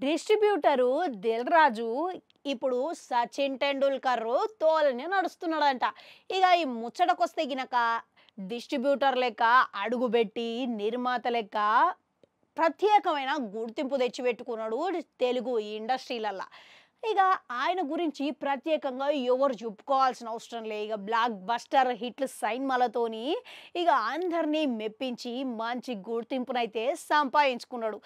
Distributor 'Dil Raju' ఇప్పుడు 'సచిన్ టెండూల్కర్' తోలనే నడుస్తున్నాడంట. ఇక ఈ ముచ్చటకొస్తే గినక డిస్ట్రిబ్యూటర్ లెక్క అడుగుబెట్టి, నిర్మాత లెక్క ప్రత్యేకమైన గుర్తింపు తెచ్చిపెట్టుకున్నాడు తెలుగు ఇండస్ట్రీలల్ల. ఇక ఆయన గురించి ప్రత్యేకంగా ఎవరు చెప్పుకోవాల్సిన అవసరం లే. ఇక బ్లాక్ బస్టర్ హిట్లు సైన్మాలతోని ఇక అందరినీ మెప్పించి మంచి గుర్తింపునైతే సంపాదించుకున్నాడు.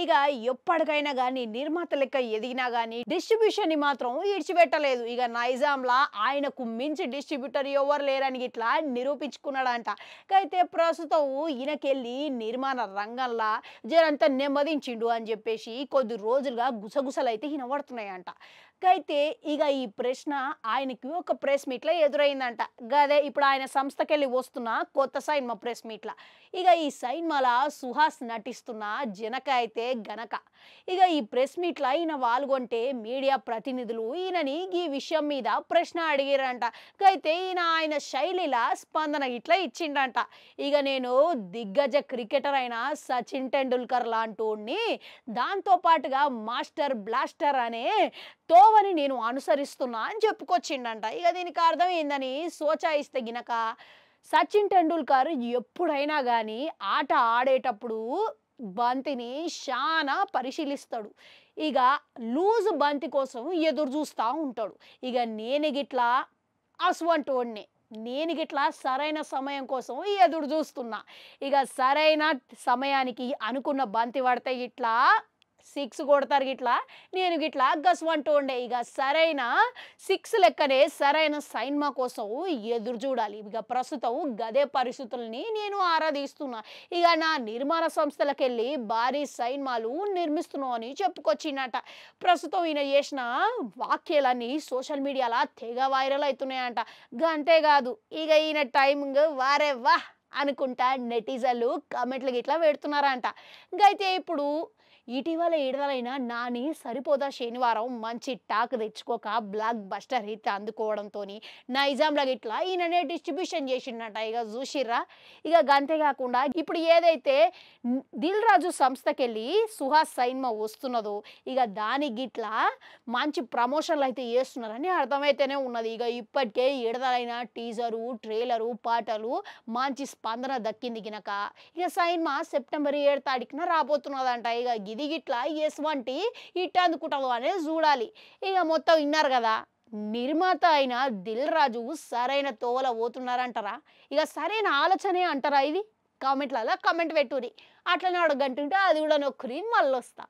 ఇక ఎప్పటికైనా కానీ నిర్మాత లెక్క ఎదిగినా కానీ డిస్ట్రిబ్యూషన్ని మాత్రం ఇడిచిపెట్టలేదు. ఇక నైజాంలా ఆయనకు మించి డిస్ట్రిబ్యూటర్ ఎవరు లేరని ఇట్లా నిరూపించుకున్నాడంట. అయితే ప్రస్తుతం ఈయనకెళ్ళి నిర్మాణ రంగంలో జరంత నెమ్మదించిండు అని చెప్పేసి కొద్ది రోజులుగా గుసగుసలు అయితే వినబడుతున్నాయంట. అయితే ఇక ఈ ప్రశ్న ఆయనకి ఒక ప్రెస్ మీట్లో ఎదురైందంట. గదే ఇప్పుడు ఆయన సంస్థకెళ్ళి వస్తున్న కొత్త సైన్మా ప్రెస్ మీట్ల. ఇక ఈ సైన్మాల సుహాస్ నటిస్తున్న జనక అయితే గనక ఇక ఈ ప్రెస్ మీట్ల ఈయన పాల్గొంటే మీడియా ప్రతినిధులు ఈయనని ఈ విషయం మీద ప్రశ్న అడిగారంట. అయితే ఈయన ఆయన శైలిలా స్పందన ఇట్లా ఇచ్చిండంట. ఇక నేను దిగ్గజ క్రికెటర్ అయిన సచిన్ టెండూల్కర్ లాంటోడిని, దాంతో పాటుగా మాస్టర్ బ్లాస్టర్ అనే తోవని నేను అనుసరిస్తున్నా అని చెప్పుకొచ్చిండంట. ఇక దీనికి అర్థం ఏందని సోచాయిస్తే గినక సచిన్ టెండూల్కర్ ఎప్పుడైనా కానీ ఆట ఆడేటప్పుడు బంతిని చాలా పరిశీలిస్తాడు. ఇక లూజ్ బంతి కోసం ఎదురు చూస్తూ ఉంటాడు. ఇక నేను గిట్లా అసువంటోడిని, నేను గిట్లా సరైన సమయం కోసం ఎదురు చూస్తున్నా. ఇక సరైన సమయానికి అనుకున్న బంతి పడితే ఇట్లా 6 కొడతారు గిట్లా, నేను గిట్లా గసువంటూ ఉండే. ఇక సరైన 6 లెక్కనే సరైన సైన్మా కోసం ఎదురు చూడాలి. ఇక ప్రస్తుతం గదే పరిస్థితుల్ని నేను ఆరాధిస్తున్నా. ఇక నా నిర్మాణ సంస్థలకెళ్ళి భారీ సైన్మాలు నిర్మిస్తున్నాం అని చెప్పుకొచ్చిందట. ప్రస్తుతం ఈయన చేసిన వాక్యాలన్నీ సోషల్ మీడియాలో తెగ వైరల్ అవుతున్నాయంట. అంతేకాదు ఇక ఈయన టైమింగ్ వారే వా అనుకుంటా నెటిజన్లు కామెంట్లు గిట్లా పెడుతున్నారంట. అయితే ఇప్పుడు ఇటీవల విడుదలైన నాని సరిపోదా శనివారం మంచి టాక్ తెచ్చుకోక బ్లాక్ బస్టర్ హిట్ అందుకోవడంతో నైజాంలో గిట్లా ఈయననే డిస్ట్రిబ్యూషన్ చేసిండట. ఇక చూసిర్రా. ఇక అంతేకాకుండా ఇప్పుడు ఏదైతే దిల్ రాజు సంస్థకెళ్ళి సుహాస్ సైన్మా వస్తున్నదో ఇక దానికి గిట్లా మంచి ప్రమోషన్లు అయితే చేస్తున్నారని అర్థమైతేనే ఉన్నది. ఇక ఇప్పటికే విడుదలైన టీజరు, ట్రైలరు, పాటలు మంచి స్పందన దక్కింది గినక ఇక సైన్మా సెప్టెంబర్ 7 తారీఖున రాబోతున్నదంట. ఇక ఇది గిట్లా ఎటువంటి హిట్ అందుకుంటుందో అనేది చూడాలి. ఇక మొత్తం విన్నారు కదా, నిర్మాత అయిన దిల్ రాజు సరైన తోవల పోతున్నారంటారా? ఇక సరైన ఆలోచనే అంటారా? ఇది కామెంట్లలో కామెంట్ పెట్టుర్రి. అట్లనే అడగంటుంటే అది కూడా నొక్కుని మళ్ళీ వస్తా.